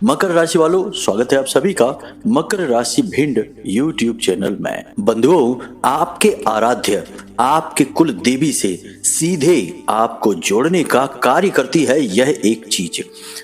मकर राशि वालों, स्वागत है आप सभी का मकर राशि भिंड यूट्यूब चैनल में। बंधुओं, आपके आराध्य आपके कुल देवी से सीधे आपको जोड़ने का कार्य करती है यह एक चीज।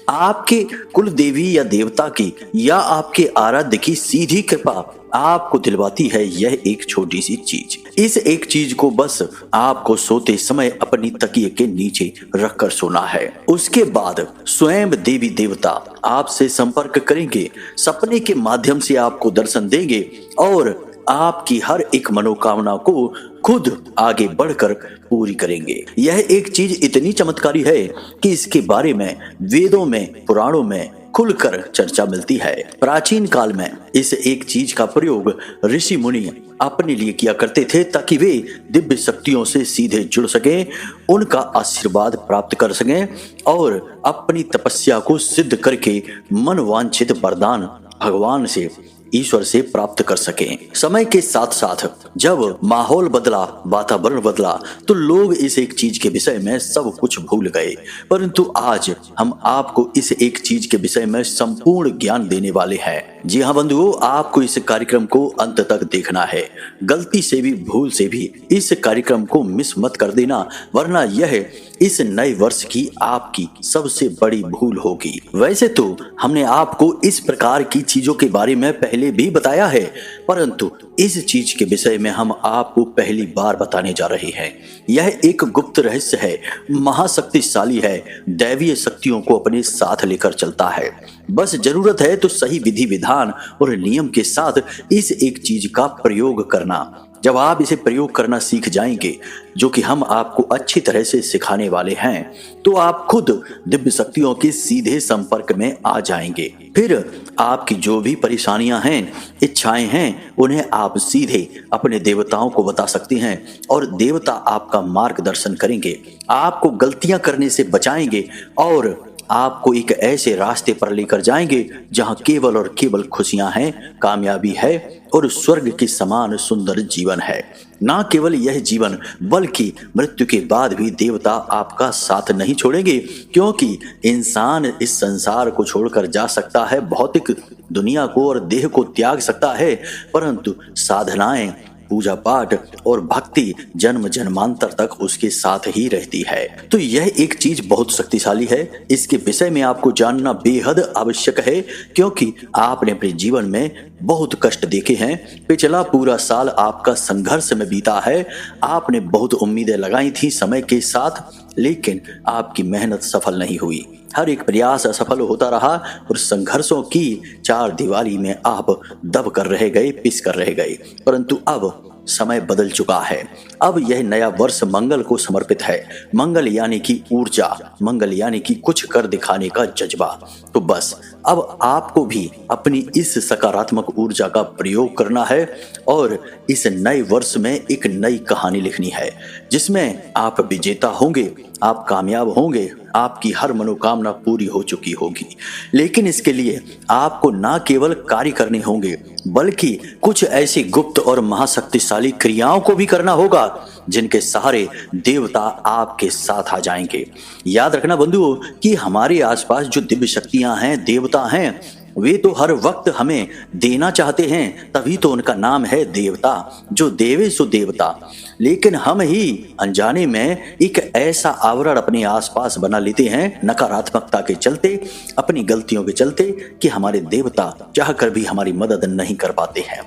आपके कुल देवी या देवता की या आपके आराध्य की सीधी कृपा आपको दिलवाती है यह एक छोटी सी चीज। इस एक चीज को बस आपको सोते समय अपनी तकिए के नीचे रखकर सोना है। उसके बाद स्वयं देवी देवता आपसे संपर्क करेंगे, सपने के माध्यम से आपको दर्शन देंगे और आपकी हर एक मनोकामना को खुद आगे बढ़कर पूरी करेंगे। यह एक चीज इतनी चमत्कारी है कि इसके बारे में वेदों में, पुराणों में खुलकर चर्चा मिलती है। प्राचीन काल में इस एक चीज का प्रयोग ऋषि मुनि अपने लिए किया करते थे ताकि वे दिव्य शक्तियों से सीधे जुड़ सकें, उनका आशीर्वाद प्राप्त कर सकें और अपनी तपस्या को सिद्ध करके मनवांछित वरदान भगवान से, ईश्वर से प्राप्त कर सकें। समय के साथ साथ जब माहौल बदला, वातावरण बदला, तो लोग इस एक चीज के विषय में सब कुछ भूल गए। परंतु आज हम आपको इस एक चीज के विषय में संपूर्ण ज्ञान देने वाले हैं। जी हाँ बंधुओं, आपको इस कार्यक्रम को अंत तक देखना है। गलती से भी, भूल से भी इस कार्यक्रम को मिस मत कर देना, वरना यह इस नए वर्ष की आपकी सबसे बड़ी भूल होगी। वैसे तो हमने आपको इस प्रकार की चीजों के बारे में पहले भी बताया है, परंतु इस चीज के विषय में हम आपको पहली बार बताने जा रहे हैं। यह एक गुप्त रहस्य है, महाशक्तिशाली है, दैवीय शक्तियों को अपने साथ लेकर चलता है। बस जरूरत है तो सही विधि विधान और नियम के साथ इस एक चीज का प्रयोग करना। जब आप इसे प्रयोग करना सीख जाएंगे, जो कि हम आपको अच्छी तरह से सिखाने वाले हैं, तो आप खुद दिव्य शक्तियों के सीधे संपर्क में आ जाएंगे। फिर आपकी जो भी परेशानियां हैं, इच्छाएं हैं, उन्हें आप सीधे अपने देवताओं को बता सकते हैं और देवता आपका मार्गदर्शन करेंगे, आपको गलतियां करने से बचाएंगे और आपको एक ऐसे रास्ते पर लेकर जाएंगे जहां केवल और केवल खुशियां हैं, कामयाबी है और स्वर्ग के समान सुंदर जीवन है। ना केवल यह जीवन, बल्कि मृत्यु के बाद भी देवता आपका साथ नहीं छोड़ेंगे, क्योंकि इंसान इस संसार को छोड़कर जा सकता है, भौतिक दुनिया को और देह को त्याग सकता है, परंतु साधनाएं, पूजा पाठ और भक्ति जन्म जन्मांतर तक उसके साथ ही रहती है। तो यह एक चीज बहुत शक्तिशाली है। इसके विषय में आपको जानना बेहद आवश्यक है, क्योंकि आपने अपने जीवन में बहुत कष्ट देखे हैं। पिछला पूरा साल आपका संघर्ष में बीता है। आपने बहुत उम्मीदें लगाई थी समय के साथ, लेकिन आपकी मेहनत सफल नहीं हुई। हर एक प्रयास असफल होता रहा और संघर्षों की चार दीवारी में आप दब कर रह गए, पिस कर रह गए। परंतु अब समय बदल चुका है। अब यह नया वर्ष मंगल को समर्पित है। मंगल यानी कि ऊर्जा, मंगल यानी कि कुछ कर दिखाने का जज्बा। तो बस अब आपको भी अपनी इस सकारात्मक ऊर्जा का प्रयोग करना है और इस नए वर्ष में एक नई कहानी लिखनी है, जिसमें आप विजेता होंगे, आप कामयाब होंगे, आपकी हर मनोकामना पूरी हो चुकी होगी। लेकिन इसके लिए आपको ना केवल कार्य करने होंगे, बल्कि कुछ ऐसी गुप्त और महाशक्तिशाली क्रियाओं को भी करना होगा जिनके सहारे देवता आपके साथ आ जाएंगे। याद रखना बंधुओं कि हमारे आसपास जो दिव्य शक्तियां हैं, देवता हैं, वे तो हर वक्त हमें देना चाहते हैं, तभी तो उनका नाम है देवता। जो देवे सो देवता। लेकिन हम ही अनजाने में एक ऐसा आवरण अपने आसपास बना लेते हैं, नकारात्मकता के चलते, अपनी गलतियों के चलते, कि हमारे देवता चाहकर भी हमारी मदद नहीं कर पाते हैं।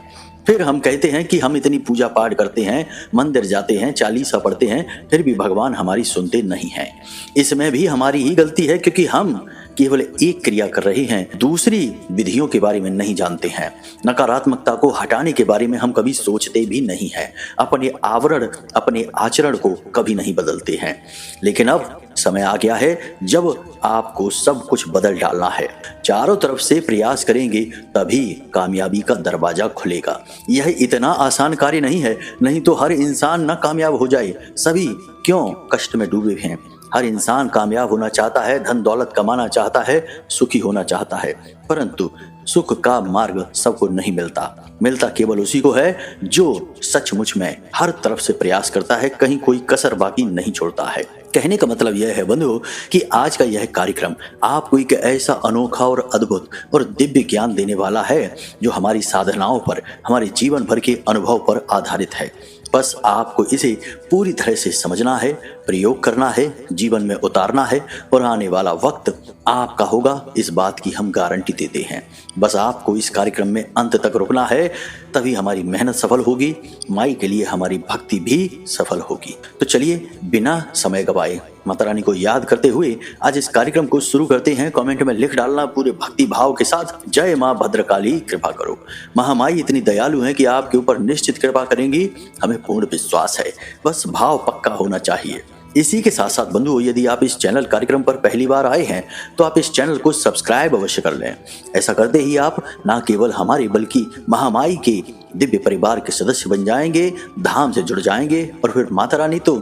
फिर हम कहते हैं कि हम इतनी पूजा पाठ करते हैं, मंदिर जाते हैं, चालीसा पढ़ते हैं, फिर भी भगवान हमारी सुनते नहीं हैं। इसमें भी हमारी ही गलती है, क्योंकि हम केवल एक क्रिया कर रहे हैं, दूसरी विधियों के बारे में नहीं जानते हैं। नकारात्मकता को हटाने के बारे में हम कभी सोचते भी नहीं हैं, अपने आवरण, अपने आचरण को कभी नहीं बदलते हैं। लेकिन अब समय आ गया है जब आपको सब कुछ बदल डालना है। चारों तरफ से प्रयास करेंगे तभी कामयाबी का दरवाजा खुलेगा। यह इतना आसान कार्य नहीं है, नहीं तो हर इंसान ना कामयाब हो जाए। सभी क्यों कष्ट में डूबे हैं। हर इंसान कामयाब होना चाहता है, धन दौलत कमाना चाहता है, सुखी होना चाहता है, परंतु सुख का मार्ग सबको नहीं मिलता। मिलता केवल उसी को है जो सचमुच में हर तरफ से प्रयास करता है, कहीं कोई कसर बाकी नहीं छोड़ता है। कहने का मतलब यह है बंधुओं कि आज का यह कार्यक्रम आपको एक ऐसा अनोखा और अद्भुत और दिव्य ज्ञान देने वाला है जो हमारी साधनाओं पर, हमारे जीवन भर के अनुभव पर आधारित है। बस आपको इसे पूरी तरह से समझना है, प्रयोग करना है, जीवन में उतारना है और आने वाला वक्त आपका होगा, इस बात की हम गारंटी देते हैं। बस आपको इस कार्यक्रम में अंत तक रुकना है, तभी हमारी मेहनत सफल होगी, माई के लिए हमारी भक्ति भी सफल होगी। तो चलिए बिना समय गवाए माता रानी को याद करते हुए आज इस कार्यक्रम को शुरू करते हैं। कमेंट में लिख डालना पूरे भक्ति भाव के साथ, जय माँ भद्रकाली कृपा करो। महामाई इतनी दयालु है कि आपके ऊपर निश्चित कृपा करेंगी, हमें पूर्ण विश्वास है। बस भाव पक्का होना चाहिए। इसी के साथ साथ बंधुओं, यदि आप इस चैनल कार्यक्रम पर पहली बार आए हैं तो आप इस चैनल को सब्सक्राइब अवश्य कर लें। ऐसा करते ही आप न केवल हमारे बल्कि महामाई के दिव्य परिवार के सदस्य बन जाएंगे, धाम से जुड़ जाएंगे और फिर माता रानी तो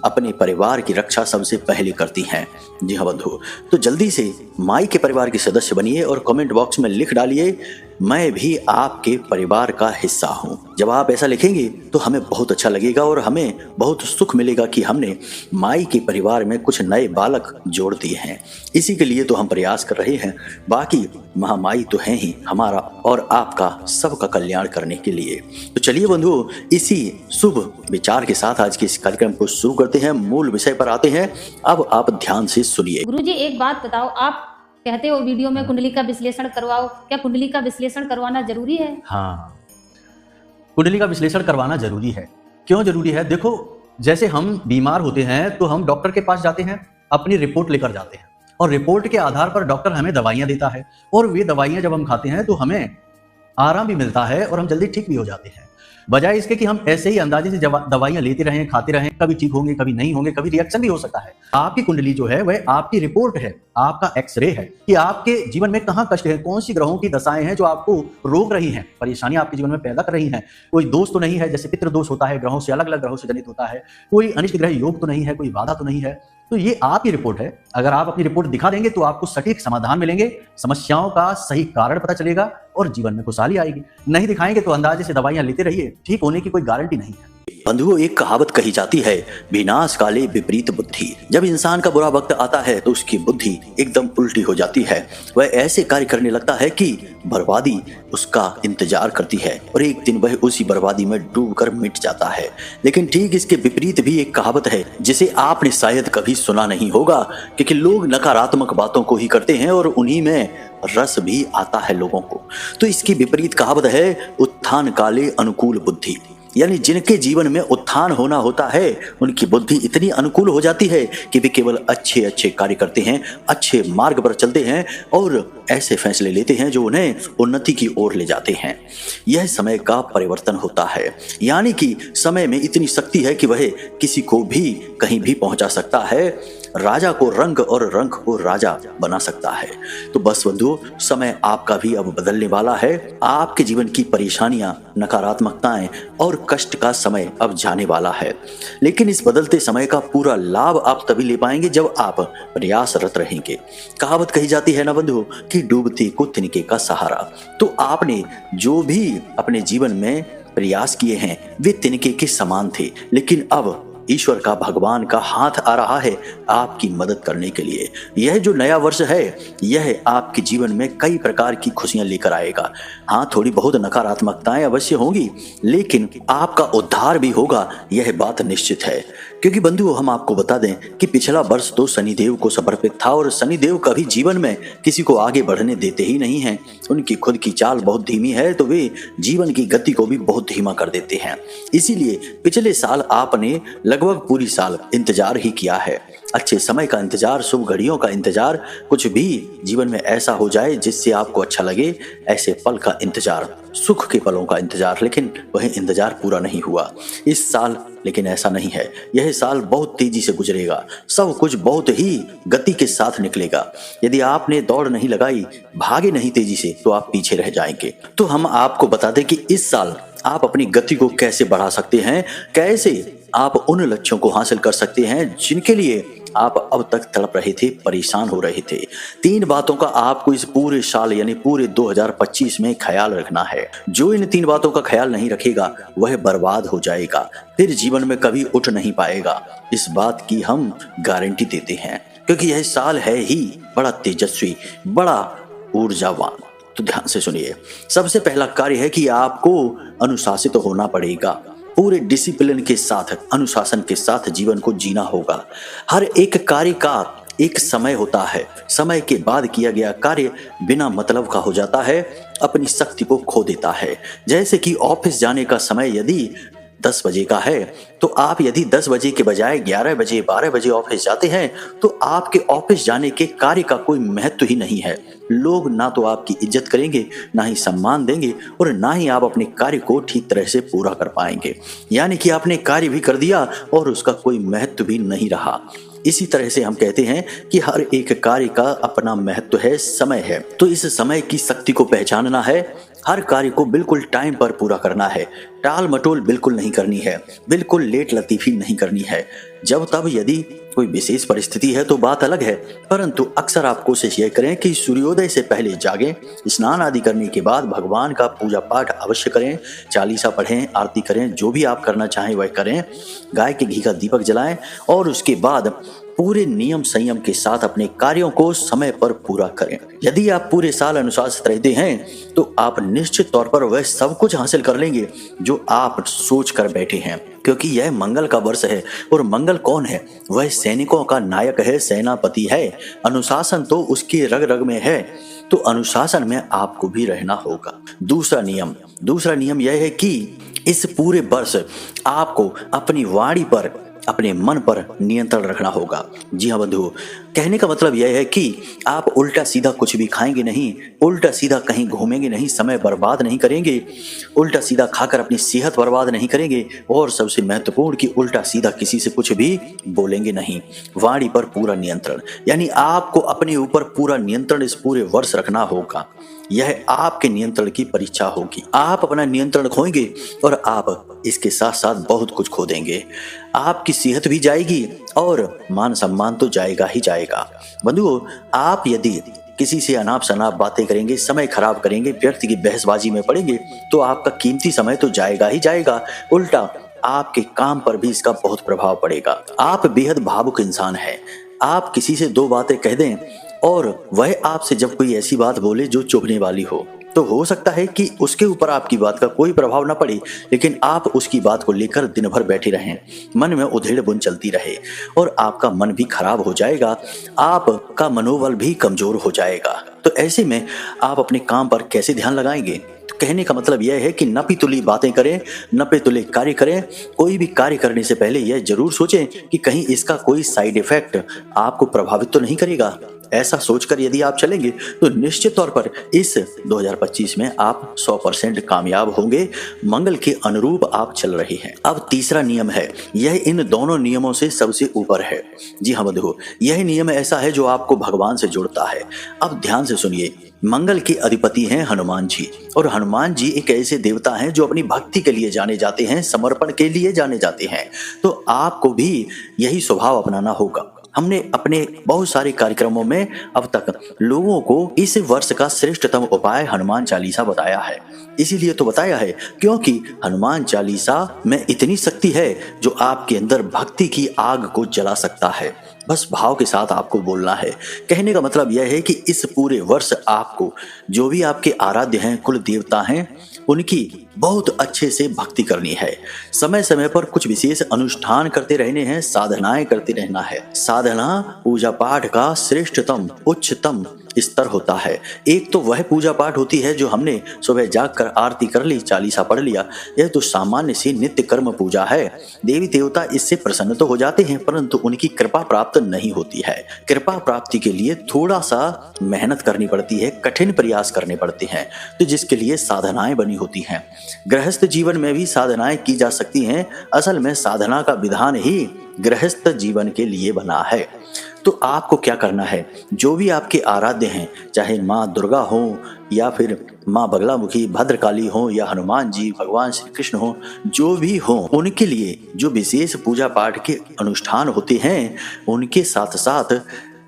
अपने परिवार की रक्षा सबसे पहले करती हैं। जी हाँ बंधु, तो जल्दी से माई के परिवार के सदस्य बनिए और कमेंट बॉक्स में लिख डालिए, मैं भी आपके परिवार का हिस्सा हूँ। जब आप ऐसा लिखेंगे तो हमें बहुत अच्छा लगेगा और हमें बहुत सुख मिलेगा कि हमने माई के परिवार में कुछ नए बालक जोड़ दिए हैं। इसी के लिए तो हम प्रयास कर रहे हैं, बाकी महामाई तो हैं ही हमारा और आपका सबका कल्याण करने के लिए। तो चलिए बंधुओं, इसी शुभ विचार के साथ आज के इस कार्यक्रम को शुरू करते हैं। मूल विषय पर आते हैं, अब आप ध्यान से सुनिए। गुरुजी एक बात बताओ, आप कहते हो वीडियो में कुंडली का विश्लेषण करवाओ, क्या कुंडली का विश्लेषण करवाना जरूरी है? हाँ, कुंडली का विश्लेषण करवाना जरूरी है। क्यों जरूरी है? देखो, जैसे हम बीमार होते हैं तो हम डॉक्टर के पास जाते हैं, अपनी रिपोर्ट लेकर जाते हैं और रिपोर्ट के आधार पर डॉक्टर हमें दवाइयां देता है और वे दवाइयां जब हम खाते हैं तो हमें आराम भी मिलता है और हम जल्दी ठीक भी हो जाते हैं। बजाय इसके कि हम ऐसे ही अंदाजे से दवाइयां लेते रहें, खाते रहें, कभी ठीक होंगे, कभी नहीं होंगे, कभी रिएक्शन भी हो सकता है। आपकी कुंडली जो है वह आपकी रिपोर्ट है, आपका एक्सरे है कि आपके जीवन में कहाँ कष्ट है, कौन सी ग्रहों की दशाएं हैं जो आपको रोक रही हैं, परेशानी आपके जीवन में पैदा कर रही हैं। कोई दोष तो नहीं है, जैसे पितृ दोष होता है, ग्रहों से अलग अलग ग्रहों से जनित होता है, कोई अनिष्ट ग्रह योग तो नहीं है, कोई बाधा तो नहीं है। तो ये आपकी रिपोर्ट है। अगर आप अपनी रिपोर्ट दिखा देंगे तो आपको सटीक समाधान मिलेंगे, समस्याओं का सही कारण पता चलेगा और जीवन में खुशहाली आएगी। नहीं दिखाएंगे तो अंदाजे से दवाइयां लेते रहिए, ठीक होने की कोई गारंटी नहीं है। बंधुओं, एक कहावत कही जाती है, विनाश काले विपरीत बुद्धि। जब इंसान का बुरा वक्त आता है तो उसकी बुद्धि एकदम उल्टी हो जाती है। वह ऐसे कार्य करने लगता है कि बर्बादी उसका इंतजार करती है और एक दिन वह उसी बर्बादी में डूबकर मिट जाता है। लेकिन ठीक इसके विपरीत भी एक कहावत है जिसे आपने शायद कभी सुना नहीं होगा, क्योंकि लोग नकारात्मक बातों को ही करते हैं और उन्हीं में रस भी आता है लोगों को। तो इसकी विपरीत कहावत है, उत्थान काले अनुकूल बुद्धि। यानी जिनके जीवन में उत्थान होना होता है उनकी बुद्धि इतनी अनुकूल हो जाती है कि वे केवल अच्छे अच्छे कार्य करते हैं, अच्छे मार्ग पर चलते हैं और ऐसे फैसले लेते हैं जो उन्हें उन्नति की ओर ले जाते हैं। यह समय का परिवर्तन होता है, यानी कि समय में इतनी शक्ति है कि वह किसी को भी कहीं भी पहुंचा सकता है, राजा को रंग और रंग को राजा बना सकता है। तो बस बंधुओं, समय आपका भी अब बदलने वाला है। आपके जीवन की परेशानियां, नकारात्मकताएं और कष्ट का समय अब जाने वाला है। लेकिन इस बदलते समय का पूरा लाभ आप तभी ले पाएंगे जब आप प्रयासरत रहेंगे। कहावत कही जाती है ना बंधुओं कि डूबते को तिनके का सहारा। तो आपने जो भी अपने जीवन में प्रयास किए हैं वे तिनके के समान थे, लेकिन अब ईश्वर का, भगवान का हाथ आ रहा है आपकी मदद करने के लिए। यह जो नया वर्ष है यह आपके जीवन में कई प्रकार की खुशियां लेकर आएगा। हाँ, थोड़ी बहुत नकारात्मकताएं अवश्य होंगी, लेकिन आपका उद्धार भी होगा, यह बात निश्चित है। क्योंकि बंधुओं, हम आपको बता दें कि पिछला वर्ष तो शनिदेव को समर्पित था और शनिदेव कभी जीवन में किसी को आगे बढ़ने देते ही नहीं हैं। उनकी खुद की चाल बहुत धीमी है तो वे जीवन की गति को भी बहुत धीमा कर देते हैं। इसीलिए पिछले साल आपने लगभग पूरी साल इंतजार ही किया है। अच्छे समय का इंतजार, शुभ घड़ियों का इंतजार, कुछ भी जीवन में ऐसा हो जाए जिससे आपको अच्छा लगे, ऐसे पल का इंतजार, सुख के पलों का इंतजार। लेकिन वह इंतजार पूरा नहीं हुआ इस साल। लेकिन ऐसा नहीं है, यह साल बहुत तेजी से गुजरेगा, सब कुछ बहुत ही गति के साथ निकलेगा। यदि आपने दौड़ नहीं लगाई, भागे नहीं तेजी से, तो आप पीछे रह जाएंगे। तो हम आपको बता दें कि इस साल आप अपनी गति को कैसे बढ़ा सकते हैं, कैसे आप उन लक्ष्यों को हासिल कर सकते हैं जिनके लिए आप अब तक तड़प रहे थे, परेशान हो रहे थे। 3 बातों का आपको इस पूरे साल यानी पूरे 2025 में ख्याल रखना है। जो इन 3 बातों का ख्याल नहीं रखेगा वह बर्बाद हो जाएगा, फिर जीवन में कभी उठ नहीं पाएगा। इस बात की हम गारंटी देते हैं, क्योंकि यह साल है ही बड़ा तेजस्वी, बड़ा ऊर्जावान। तो ध्यान से सुनिए। सबसे पहला कार्य है कि आपको अनुशासित होना पड़ेगा। पूरे डिसिप्लिन के साथ, अनुशासन के साथ जीवन को जीना होगा। हर एक कार्य का एक समय होता है। समय के बाद किया गया कार्य बिना मतलब का हो जाता है, अपनी शक्ति को खो देता है। जैसे कि ऑफिस जाने का समय यदि 10 बजे का है, तो आप यदि 10 बजे के बजाय 11 बजे 12 बजे ऑफिस जाते हैं तो आपके ऑफिस जाने के कार्य का कोई महत्व ही नहीं है। लोग ना तो आपकी इज्जत करेंगे, ना ही सम्मान देंगे, और ना ही आप अपने कार्य को ठीक तरह से पूरा कर पाएंगे। यानी कि आपने कार्य भी कर दिया और उसका कोई महत्व भी नहीं रहा। इसी तरह से हम कहते हैं कि हर एक कार्य का अपना महत्व है, समय है। तो इस समय की शक्ति को पहचानना है। हर कार्य को बिल्कुल टाइम पर पूरा करना है। टाल मटोल बिल्कुल नहीं करनी है, बिल्कुल लेट लतीफी नहीं करनी है। जब तब यदि कोई विशेष परिस्थिति है तो बात अलग है, परंतु अक्सर आप कोशिश यह करें कि सूर्योदय से पहले जागें, स्नान आदि करने के बाद भगवान का पूजा पाठ अवश्य करें, चालीसा पढ़ें, आरती करें, जो भी आप करना चाहें वह करें, गाय के घी का दीपक जलाएं और उसके बाद पूरे नियम संयम के साथ अपने कार्यों को समय पर पूरा करें। यदि आप पूरे साल अनुशासित रहते हैं तो आप निश्चित तौर पर वह सब कुछ हासिल कर लेंगे जो आप सोच कर बैठे हैं, क्योंकि यह मंगल का वर्ष है। और मंगल कौन है? वह सैनिकों का नायक है, सेनापति है। अनुशासन तो उसके रग रग में है, तो अनुशासन में आपको भी रहना होगा। दूसरा नियम यह है कि इस पूरे वर्ष आपको अपनी वाणी पर, अपने मन पर नियंत्रण रखना होगा। जी हाँ बंधुओं, कहने का मतलब यह है कि आप उल्टा सीधा कुछ भी खाएंगे नहीं, उल्टा सीधा कहीं घूमेंगे नहीं, समय बर्बाद नहीं करेंगे, उल्टा सीधा खाकर अपनी सेहत बर्बाद नहीं करेंगे, और सबसे महत्वपूर्ण कि उल्टा सीधा किसी से कुछ भी बोलेंगे नहीं। वाणी पर पूरा नियंत्रण, यानी आपको अपने ऊपर पूरा नियंत्रण इस पूरे वर्ष रखना होगा। यह आपके नियंत्रण की परीक्षा होगी। आप अपना नियंत्रण खोएंगे और आप इसके साथ साथ बहुत कुछ खो देंगे। आपकी सेहत भी जाएगी और मान सम्मान तो जाएगा ही जाएगा। बंधुओं, आप यदि किसी से अनाप शनाप बातें करेंगे, समय खराब करेंगे, व्यक्ति की बहसबाजी में पड़ेंगे, तो आपका कीमती समय तो जाएगा ही जाएगा, उल्टा आपके काम पर भी इसका बहुत प्रभाव पड़ेगा। आप बेहद भावुक इंसान हैं। आप किसी से 2 बातें कह दें और वह आपसे जब कोई ऐसी बात बोले जो चुभने वाली हो हो सकता है कि उसके ऊपर आपकी बात का कोई प्रभाव न पड़े, लेकिन आप उसकी बात को लेकर दिन भर बैठे रहें, मन में उधेड़ बुन चलती रहे और आपका मन भी खराब हो जाएगा, आपका मनोबल भी कमजोर हो जाएगा। तो ऐसे में आप अपने काम पर कैसे ध्यान लगाएंगे? तो कहने का मतलब यह है कि नपी तुली बातें करें, नपे तुले कार्य करें। कोई भी कार्य करने से पहले यह जरूर सोचें कि कहीं इसका कोई साइड इफेक्ट आपको प्रभावित तो नहीं करेगा। ऐसा सोचकर यदि आप चलेंगे तो निश्चित तौर पर इस 2025 में आप 100% कामयाब होंगे। मंगल के अनुरूप आप चल रहे हैं। अब तीसरा नियम है, यह इन दोनों नियमों से सबसे ऊपर है। जी हाँ बंधुओं, यह नियम ऐसा है जो आपको भगवान से जोड़ता है। अब ध्यान से सुनिए। मंगल के अधिपति हैं हनुमान जी, और हनुमान जी एक ऐसे देवता हैं जो अपनी भक्ति के लिए जाने जाते हैं, समर्पण के लिए जाने जाते हैं। तो आपको भी यही स्वभाव अपनाना होगा। हमने अपने बहुत सारे कार्यक्रमों में अब तक लोगों को इस वर्ष का श्रेष्ठतम उपाय हनुमान चालीसा बताया है। इसीलिए तो बताया है क्योंकि हनुमान चालीसा में इतनी शक्ति है जो आपके अंदर भक्ति की आग को जला सकता है। बस भाव के साथ आपको बोलना है। कहने का मतलब यह है कि इस पूरे वर्ष आपको जो भी आपके आराध्य हैं, कुल देवता हैं, उनकी बहुत अच्छे से भक्ति करनी है। समय समय पर कुछ विशेष अनुष्ठान करते रहने हैं, साधनाएं करते रहना है। साधना पूजा पाठ का श्रेष्ठतम उच्चतम स्तर होता है। एक तो वह पूजा पाठ होती है जो हमने सुबह जागकर आरती कर ली, चालीसा पढ़ लिया। यह तो सामान्य सी नित्य कर्म पूजा है। देवी देवता इससे प्रसन्न तो हो जाते हैं, परंतु उनकी कृपा प्राप्त नहीं होती है। कृपा प्राप्ति के लिए थोड़ा सा मेहनत करनी पड़ती है, कठिन प्रयास करने पड़ते हैं, तो जिसके लिए साधनाएं बनी होती हैं। गृहस्थ जीवन में भी साधनाएं की जा सकती हैं। असल में साधना का विधान ही गृहस्थ जीवन के लिए बना है। तो आपको क्या करना है, जो भी आपके आराध्य हैं, चाहे माँ दुर्गा हो या फिर माँ बगलामुखी भद्रकाली हो या हनुमान जी, भगवान श्री कृष्ण हो, जो भी हो, उनके लिए जो विशेष पूजा पाठ के अनुष्ठान होते हैं, उनके साथ साथ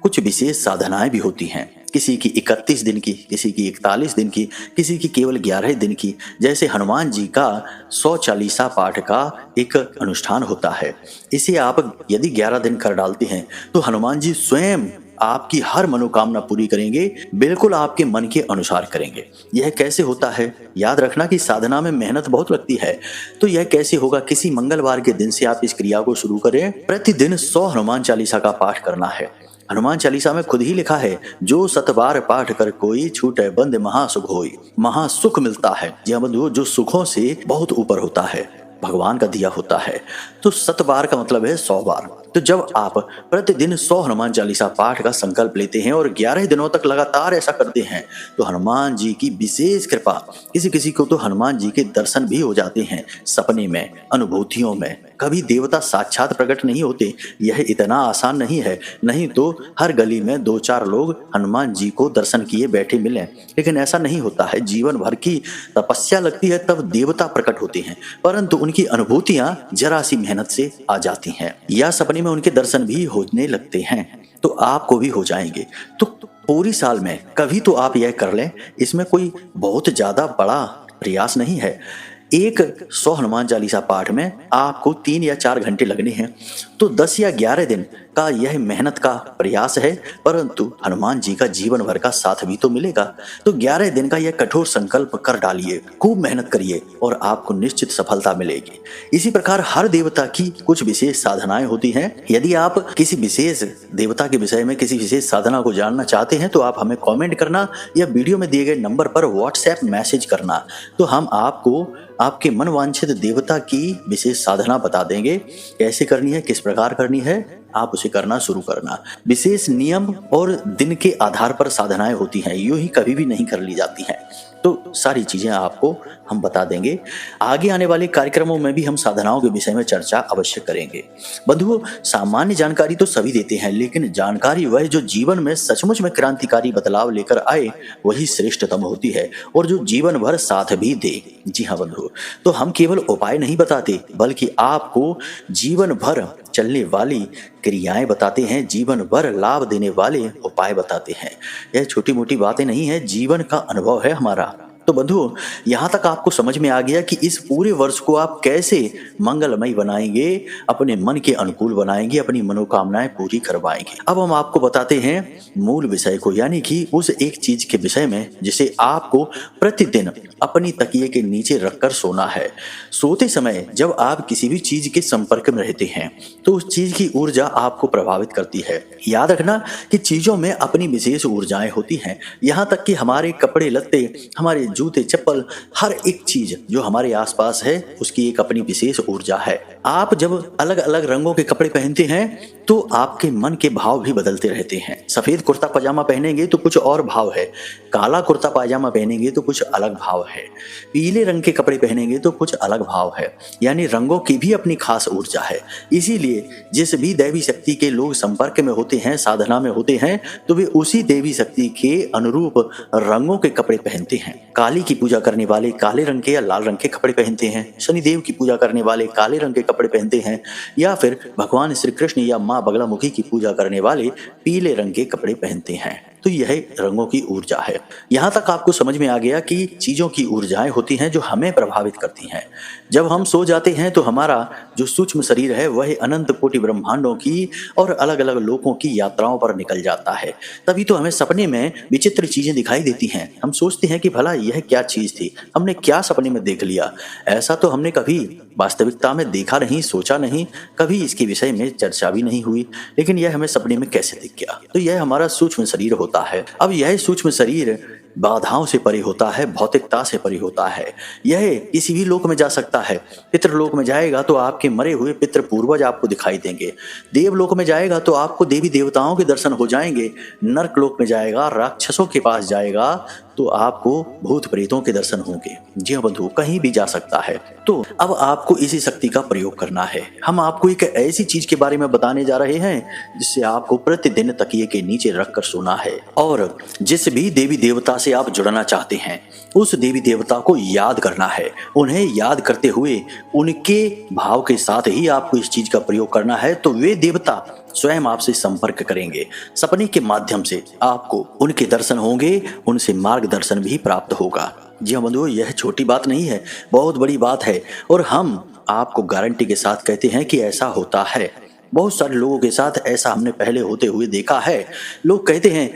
कुछ विशेष साधनाएं भी होती हैं। किसी की 31 दिन की, किसी की 41 दिन की, किसी की केवल 11 दिन की। जैसे हनुमान जी का 100 चालीसा पाठ का एक अनुष्ठान होता है। इसे आप यदि 11 दिन कर डालते हैं तो हनुमान जी स्वयं आपकी हर मनोकामना पूरी करेंगे, बिल्कुल आपके मन के अनुसार करेंगे। यह कैसे होता है? याद रखना कि साधना में मेहनत बहुत लगती है। तो यह कैसे होगा? किसी मंगलवार के दिन से आप इस क्रिया को शुरू करें। प्रतिदिन 100 हनुमान चालीसा का पाठ करना है। हनुमान चालीसा में खुद ही लिखा है, जो 100 बार पाठ कर कोई, छूटे बंद महासुख होई। महासुख मिलता है, जी बंधुओं, जो सुखों से बहुत ऊपर होता है, भगवान का दिया होता है। तो 100 बार का मतलब है 100 बार। तो जब आप प्रतिदिन 100 हनुमान चालीसा पाठ का संकल्प लेते हैं और 11 दिनों तक लगातार ऐसा करते हैं तो हनुमान जी की विशेष कृपा, किसी किसी को तो हनुमान जी के दर्शन भी हो जाते हैं सपने में, अनुभूतियों में। कभी देवता साक्षात प्रकट नहीं होते, यह इतना आसान नहीं है। नहीं तो हर गली में 2-4 लोग हनुमान जी को दर्शन किए बैठे मिले, लेकिन ऐसा नहीं होता है। जीवन भर की तपस्या लगती है तब देवता प्रकट होते हैं, परंतु उनकी अनुभूतियां जरा सी मेहनत से आ जाती हैं या सपने में उनके दर्शन भी होने लगते हैं, तो आपको भी हो जाएंगे। तो पूरी साल में कभी तो आप यह कर लें, इसमें कोई बहुत ज्यादा बड़ा प्रयास नहीं है। एक 100 हनुमान चालीसा पाठ में आपको 3 या 4 घंटे लगने हैं, तो 10 या 11 दिन का यह मेहनत का प्रयास है, परंतु हनुमान जी का जीवन भर का साथ भी तो मिलेगा। तो 11 दिन का यह कठोर संकल्प कर डालिए, खूब मेहनत करिए और आपको निश्चित सफलता मिलेगी। इसी प्रकार हर देवता की कुछ विशेष साधनाएं होती हैं। यदि आप किसी विशेष देवता के विषय में किसी विशेष साधना को जानना चाहते हैं तो आप हमें कमेंट करना या वीडियो में दिए गए नंबर पर व्हाट्सएप मैसेज करना, तो हम आपको आपके मनवांछित देवता की विशेष साधना बता देंगे। कैसे करनी है, किस प्रकार करनी है, आप उसे करना शुरू करना। विशेष नियम और दिन के आधार पर साधनाएं होती हैं, यूं ही कभी भी नहीं कर ली जाती हैं। तो सारी चीजें आपको हम बता देंगे। आगे आने वाले कार्यक्रमों में भी हम साधनाओं के विषय में चर्चा अवश्य करेंगे। बंधुओं, सामान्य जानकारी तो सभी देते हैं, लेकिन जानकारी वह जो जीवन में सचमुच में क्रांतिकारी बदलाव लेकर आए, वही श्रेष्ठतम होती है और जो जीवन भर साथ भी दे। जी हाँ बंधुओं, तो हम केवल उपाय नहीं बताते, बल्कि आपको जीवन भर चलने वाली क्रियाएं बताते हैं, जीवन भर लाभ देने वाले उपाय बताते हैं। यह छोटी मोटी बातें नहीं है, जीवन का अनुभव है हमारा। तो बंधुओं, यहाँ तक आपको समझ में आ गया कि इस पूरे वर्ष को आप कैसे मंगलमय बनाएंगे, अपने मन के अनुकूल बनाएंगे, अपनी मनोकामनाएं पूरी करवाएंगे। अब हम आपको बताते हैं मूल विषय को, यानी कि उस एक चीज के विषय में जिसे आपको प्रतिदिन अपनी तकिए के नीचे रखकर सोना है। सोते समय जब आप किसी भी चीज के संपर्क में रहते हैं तो उस चीज की ऊर्जा आपको प्रभावित करती है। याद रखना कि चीजों में अपनी विशेष ऊर्जाएं होती हैं, यहाँ तक कि हमारे कपड़े लत्ते, हमारे जूते चप्पल, हर एक चीज जो हमारे आसपास है उसकी एक अपनी विशेष ऊर्जा है। आप जब अलग अलग रंगों के कपड़े पहनते हैं तो आपके मन के भाव भी बदलते रहते हैं। सफेद कुर्ता पजामा पहनेंगे तो कुछ और भाव है, काला कुर्ता पायजामा पहनेंगे तो कुछ अलग भाव है, पीले रंग के कपड़े पहनेंगे तो कुछ अलग भाव है। यानी रंगों की भी अपनी खास ऊर्जा है। इसीलिए जिस भी दैवी शक्ति के लोग संपर्क में होते हैं, साधना में होते हैं, तो वे उसी देवी शक्ति के अनुरूप रंगों के कपड़े पहनते हैं। काली की पूजा करने वाले काले रंग के या लाल रंग के कपड़े पहनते हैं, शनिदेव की पूजा करने वाले काले रंग के कपड़े पहनते हैं, या फिर भगवान श्री कृष्ण या माँ बगलामुखी की पूजा करने वाले पीले रंग के कपड़े पहनते हैं। तो यह रंगों की ऊर्जा है। यहाँ तक आपको समझ में आ गया कि चीजों की ऊर्जाएं होती हैं जो हमें प्रभावित करती हैं। जब हम सो जाते हैं तो हमारा जो सूक्ष्म शरीर है वह अनंत कोटि ब्रह्मांडों की और अलग अलग लोकों की यात्राओं पर निकल जाता है। तभी तो हमें सपने में विचित्र चीजें दिखाई देती हैं। हम सोचते हैं कि भला यह क्या चीज थी, हमने क्या सपने में देख लिया। ऐसा तो हमने कभी वास्तविकता में देखा नहीं, सोचा नहीं, कभी इसके विषय में चर्चा भी नहीं हुई, लेकिन यह हमें सपने में कैसे दिख गया। तो यह हमारा सूक्ष्म शरीर होता है। अब यह सूक्ष्म शरीर बाधाओं से परे होता है, भौतिकता से परे होता है। यह किसी भी लोक में जा सकता है। पितृलोक में जाएगा तो आपके मरे हुए पितृ पूर्वज आपको दिखाई देंगे। देवलोक में जाएगा तो आपको देवी देवताओं के दर्शन हो जाएंगे। नरक लोक में जाएगा, राक्षसों के पास जाएगा तो आपको भूत प्रेतों के दर्शन होंगे। जी हाँ बंधु, कहीं भी जा सकता है। तो अब आपको इसी शक्ति का प्रयोग करना है। हम आपको एक ऐसी चीज के बारे में बताने जा रहे हैं जिससे आपको प्रतिदिन तकिए के नीचे रखकर सोना है, और जिस भी देवी देवता से आप जुड़ना चाहते हैं उस देवी देवता को याद करना है। उन्हें याद करते हुए उनके भाव के साथ ही आपको इस चीज का प्रयोग करना है, तो वे देवता स्वयं आपसे संपर्क करेंगे। सपने के माध्यम से आपको उनके दर्शन होंगे, उनसे मार्गदर्शन भी प्राप्त होगा। जी हाँ बंधुओं, यह छोटी बात नहीं है, बहुत बड़ी बात है, और हम आपको गारंटी के साथ कहते हैं कि ऐसा होता है। बहुत सारे लोगों के साथ ऐसा हमने पहले होते हुए देखा है। लोग कहते हैं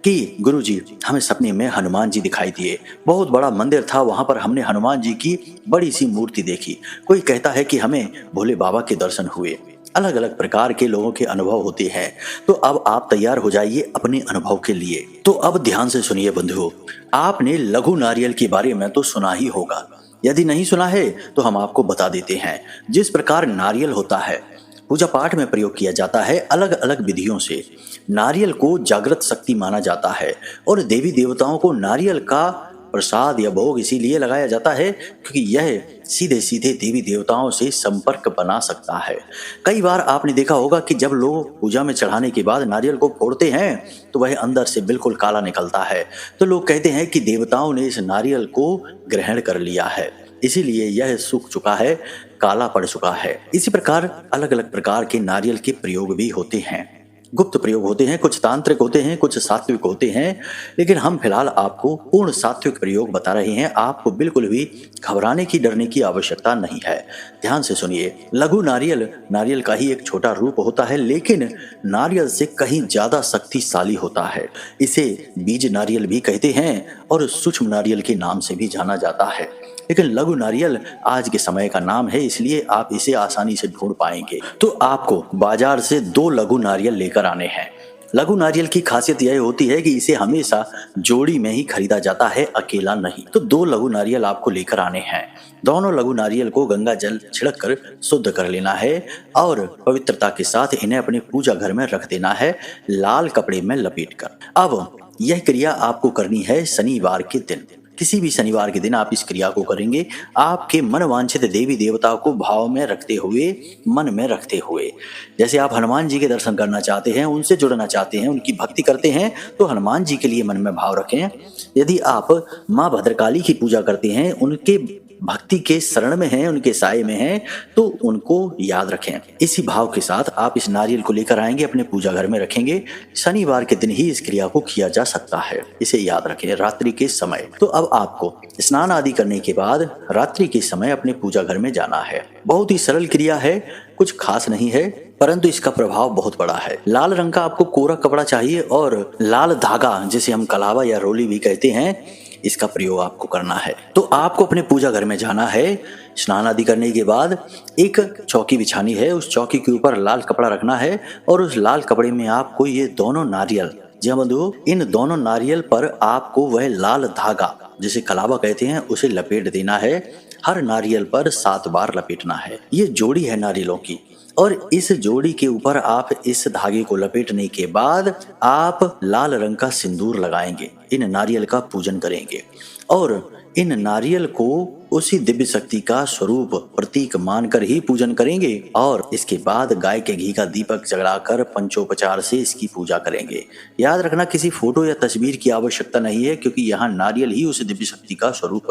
कि गुरुजी, हमें सपने में हनुमान जी दिखाई दिए, बहुत बड़ा मंदिर था, वहां पर हमने हनुमान जी की बड़ी सी मूर्ति देखी। कोई कहता है कि हमें भोले बाबा के दर्शन हुए। अलग अलग प्रकार के लोगों के अनुभव होते हैं। तो अब आप तैयार हो जाइए अपने अनुभव के लिए। तो अब ध्यान से सुनिए बंधुओं, आपने लघु नारियल के बारे में तो सुना ही होगा। यदि नहीं सुना है तो हम आपको बता देते हैं। जिस प्रकार नारियल होता है, पूजा पाठ में प्रयोग किया जाता है। अलग अलग विधियों से नारियल को जागृत शक्ति माना जाता है, और देवी देवताओं को नारियल का प्रसाद या भोग इसीलिए लगाया जाता है क्योंकि यह सीधे सीधे देवी देवताओं से संपर्क बना सकता है। कई बार आपने देखा होगा कि जब लोग पूजा में चढ़ाने के बाद नारियल को फोड़ते हैं तो वह अंदर से बिल्कुल काला निकलता है। तो लोग कहते हैं कि देवताओं ने इस नारियल को ग्रहण कर लिया है, इसीलिए यह सूख चुका है, काला पड़ चुका है। इसी प्रकार अलग अलग प्रकार के नारियल के प्रयोग भी होते हैं। गुप्त प्रयोग होते हैं, कुछ तांत्रिक होते हैं, कुछ सात्विक होते हैं, लेकिन हम फिलहाल आपको पूर्ण सात्विक प्रयोग बता रहे हैं। आपको बिल्कुल भी घबराने की, डरने की आवश्यकता नहीं है। ध्यान से सुनिए। लघु नारियल नारियल का ही एक छोटा रूप होता है, लेकिन नारियल से कहीं ज्यादा शक्तिशाली होता है। इसे बीज नारियल भी कहते हैं और सूक्ष्म नारियल के नाम से भी जाना जाता है, लेकिन लघु नारियल आज के समय का नाम है, इसलिए आप इसे आसानी से ढूंढ पाएंगे। तो आपको बाजार से 2 लघु नारियल लेकर आने हैं। लघु नारियल की खासियत यह होती है कि इसे हमेशा जोड़ी में ही खरीदा जाता है, अकेला नहीं। तो 2 लघु नारियल आपको लेकर आने हैं। दोनों लघु नारियल को गंगा जल छिड़क कर शुद्ध कर लेना है और पवित्रता के साथ इन्हें अपने पूजा घर में रख देना है, लाल कपड़े में लपेट कर। अब यह क्रिया आपको करनी है शनिवार के दिन। किसी भी शनिवार के दिन आप इस क्रिया को करेंगे, आपके मनवांछित देवी देवता को भाव में रखते हुए, मन में रखते हुए। जैसे आप हनुमान जी के दर्शन करना चाहते हैं, उनसे जुड़ना चाहते हैं, उनकी भक्ति करते हैं, तो हनुमान जी के लिए मन में भाव रखें। यदि आप माँ भद्रकाली की पूजा करते हैं, उनके भक्ति के शरण में हैं, उनके साये में हैं, तो उनको याद रखें। इसी भाव के साथ आप इस नारियल को लेकर आएंगे, अपने पूजा घर में रखेंगे। शनिवार के दिन ही इस क्रिया को किया जा सकता है, इसे याद रखें, रात्रि के समय। तो अब आपको स्नान आदि करने के बाद रात्रि के समय अपने पूजा घर में जाना है। बहुत ही सरल क्रिया है, कुछ खास नहीं है, परंतु इसका प्रभाव बहुत बड़ा है। लाल रंग का आपको कोरा कपड़ा चाहिए और लाल धागा, जिसे हम कलावा या रोली भी कहते हैं, इसका प्रयोग आपको करना है। तो आपको अपने पूजा घर में जाना है। स्नान आदि करने के बाद एक चौकी बिछानी है, उस चौकी के ऊपर लाल कपड़ा रखना है और उस लाल कपड़े में आपको ये दोनों नारियल, जी हाँ बंधुओं, इन दोनों नारियल पर आपको वह लाल धागा, जिसे कलावा कहते हैं, उसे लपेट देना है। हर नारियल पर 7 बार लपेटना है। ये जोड़ी है नारियलों की, और इस जोड़ी के ऊपर आप इस धागे को लपेटने के बाद आप लाल रंग का सिंदूर लगाएंगे, इन नारियल का पूजन करेंगे और इन नारियल को उसी दिव्य शक्ति का स्वरूप, प्रतीक मानकर ही पूजन करेंगे। और इसके बाद गाय के घी का दीपक जलाकर पंचोपचार से इसकी पूजा करेंगे। याद रखना, किसी फोटो या तस्वीर की आवश्यकता नहीं है, क्योंकि यहाँ नारियल ही उस दिव्य शक्ति का स्वरूप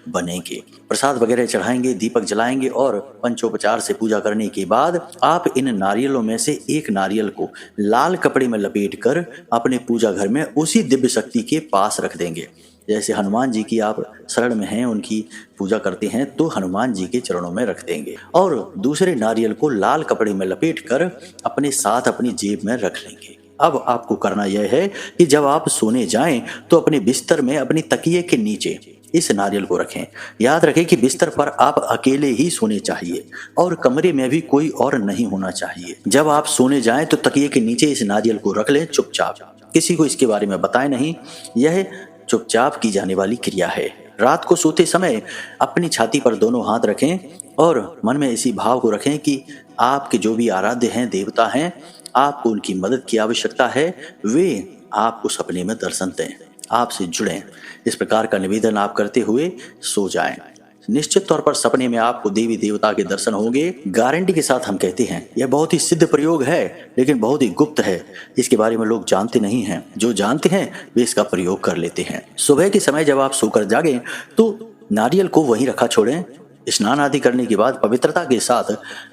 बनेंगे। प्रसाद वगैरह चढ़ाएंगे, दीपक जलाएंगे और पंचोपचार से पूजा करने के बाद आप इन नारियलों में से एक नारियल को लाल कपड़े में लपेट कर अपने पूजा घर में उसी दिव्य शक्ति के पास रख देंगे। जैसे हनुमान जी की आप शरण में हैं, उनकी पूजा करते हैं, तो हनुमान जी के चरणों में रख देंगे और दूसरे नारियल को लाल कपड़े में लपेट कर अपने साथ अपनी जेब में रख लेंगे। अब आपको करना यह है कि जब आप सोने जाएं तो अपने बिस्तर में, अपनी तकिए के नीचे इस नारियल को रखें। याद रखें कि बिस्तर पर आप अकेले ही सोने चाहिए और कमरे में भी कोई और नहीं होना चाहिए। जब आप सोने जाएं तो तकिए के नीचे इस नारियल को रख लें चुपचाप, किसी को इसके बारे में बताएं नहीं। यह चुपचाप की जाने वाली क्रिया है। रात को सोते समय अपनी छाती पर दोनों हाथ रखें और मन में इसी भाव को रखें कि आपके जो भी आराध्य हैं, देवता हैं, आपको उनकी मदद की आवश्यकता है, वे आपको सपने में दर्शन दें। आपसे जुड़ें। इस प्रकार का निवेदन आप करते हुए सो जाएं। निश्चित तौर पर सपने में आपको देवी देवता के दर्शन होंगे। गारंटी के साथ हम कहते हैं यह बहुत ही सिद्ध प्रयोग है, लेकिन बहुत ही गुप्त है। इसके बारे में लोग जानते नहीं हैं। जो जानते हैं वे इसका प्रयोग कर लेते हैं। सुबह के समय जब आप सोकर जागें तो नारियल को वहीं रखा छोड़ें। स्नान आदि करने के बाद पवित्रता के साथ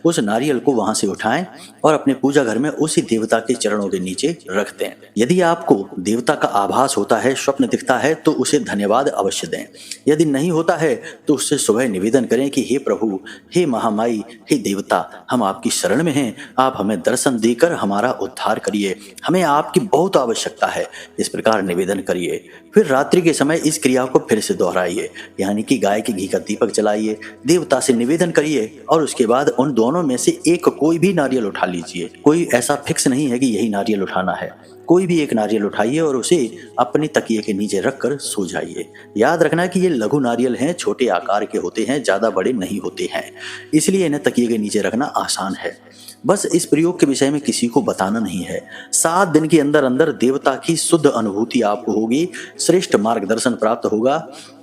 उस नारियल को वहां से उठाएं और अपने पूजा घर में उसी देवता के चरणों के नीचे रख दें। यदि आपको देवता का आभास होता है, स्वप्न दिखता है, तो उसे धन्यवाद अवश्य दें। यदि नहीं होता है तो उससे सुबह निवेदन करें कि हे प्रभु, हे महामाई, हे देवता, हम आपकी शरण में हैं। आप हमें दर्शन देकर हमारा उद्धार करिए। हमें आपकी बहुत आवश्यकता है। इस प्रकार निवेदन करिए। फिर रात्रि के समय इस क्रिया को फिर से दोहराइए, यानी कि गाय के घी का दीपक जलाइए, देवता से निवेदन करिए और उसके बाद उन दोनों में से एक कोई भी नारियल उठा लीजिए। कोई ऐसा फिक्स नहीं है कि यही नारियल उठाना है। कोई भी एक नारियल उठाइए और उसे अपनी तकिए के नीचे रखकर सो जाइए। याद रखना कि ये लघु नारियल हैं, छोटे आकार के होते हैं, ज्यादा बड़े नहीं होते हैं, इसलिए इन्हें तकिए के नीचे रखना आसान है। बस इस प्रयोग के विषय में किसी को बताना नहीं है। 7 दिन के अंदर अंदर देवता की शुद्ध अनुभूति आपको होगी, श्रेष्ठ मार्गदर्शन प्राप्त होगा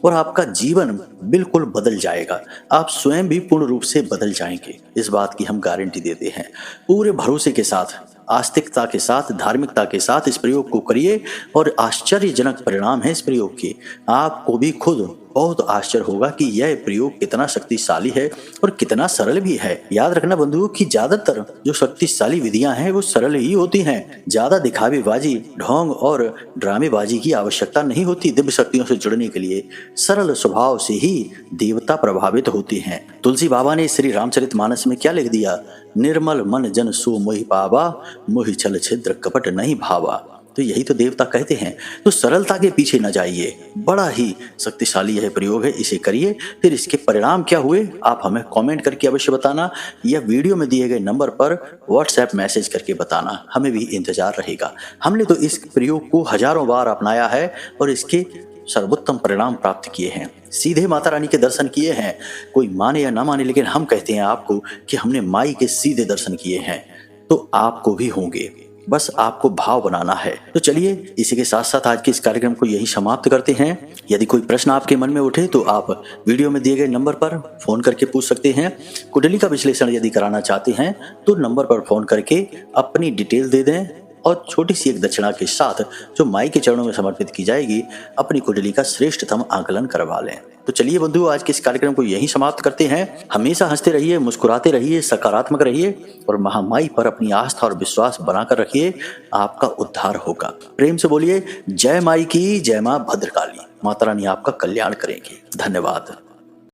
और आपका जीवन बिल्कुल बदल जाएगा। आप स्वयं भी पूर्ण रूप से बदल जाएंगे। इस बात की हम गारंटी देते हैं। पूरे भरोसे के साथ, आस्तिकता के साथ, धार्मिकता के साथ इस प्रयोग को करिए और आश्चर्यजनक परिणाम है इस प्रयोग के। आपको भी खुद बहुत आश्चर्य होगा कि यह प्रयोग कितना शक्तिशाली है और कितना सरल भी है। याद रखना बंधुओं कि ज्यादातर जो शक्तिशाली विधियां हैं वो सरल ही होती हैं। ज्यादा दिखावेबाजी, ढोंग और ड्रामेबाजी की आवश्यकता नहीं होती। दिव्य शक्तियों से जुड़ने के लिए सरल स्वभाव से ही देवता प्रभावित होते हैं। तुलसी बाबा ने श्री रामचरितमानस में क्या लिख दिया? निर्मल मन जन सो मोहि पावा, मोहि छल छिद्र कपट नहीं भावा। तो यही तो देवता कहते हैं। तो सरलता के पीछे न जाइए। बड़ा ही शक्तिशाली यह प्रयोग है, इसे करिए। फिर इसके परिणाम क्या हुए आप हमें कमेंट करके अवश्य बताना, या वीडियो में दिए गए नंबर पर व्हाट्सएप मैसेज करके बताना। हमें भी इंतजार रहेगा। हमने तो इस प्रयोग को हजारों बार अपनाया है और इसके सर्वोत्तम परिणाम प्राप्त किए हैं। सीधे माता रानी के दर्शन किए हैं। कोई माने या ना माने, लेकिन हम कहते हैं आपको कि हमने माई के सीधे दर्शन किए हैं, तो आपको भी होंगे। बस आपको भाव बनाना है। तो चलिए इसी के साथ साथ आज के इस कार्यक्रम को यही समाप्त करते हैं। यदि कोई प्रश्न आपके मन में उठे तो आप वीडियो में दिए गए नंबर पर फोन करके पूछ सकते हैं। कुंडली का विश्लेषण यदि कराना चाहते हैं तो नंबर पर फोन करके अपनी डिटेल दे दें और छोटी सी एक दक्षिणा के साथ जो माई के चरणों में समर्पित की जाएगी, अपनी कुंडली का श्रेष्ठतम आकलन करवा लें। तो चलिए बंधु, आज के इस कार्यक्रम को यहीं समाप्त करते हैं। हमेशा हंसते रहिए, मुस्कुराते रहिए, सकारात्मक रहिए और महामाई पर अपनी आस्था और विश्वास बनाकर रखिए। आपका उद्धार होगा। प्रेम से बोलिए जय माई की, जय मां भद्रकाली। माता रानी आपका कल्याण करेंगी। धन्यवाद।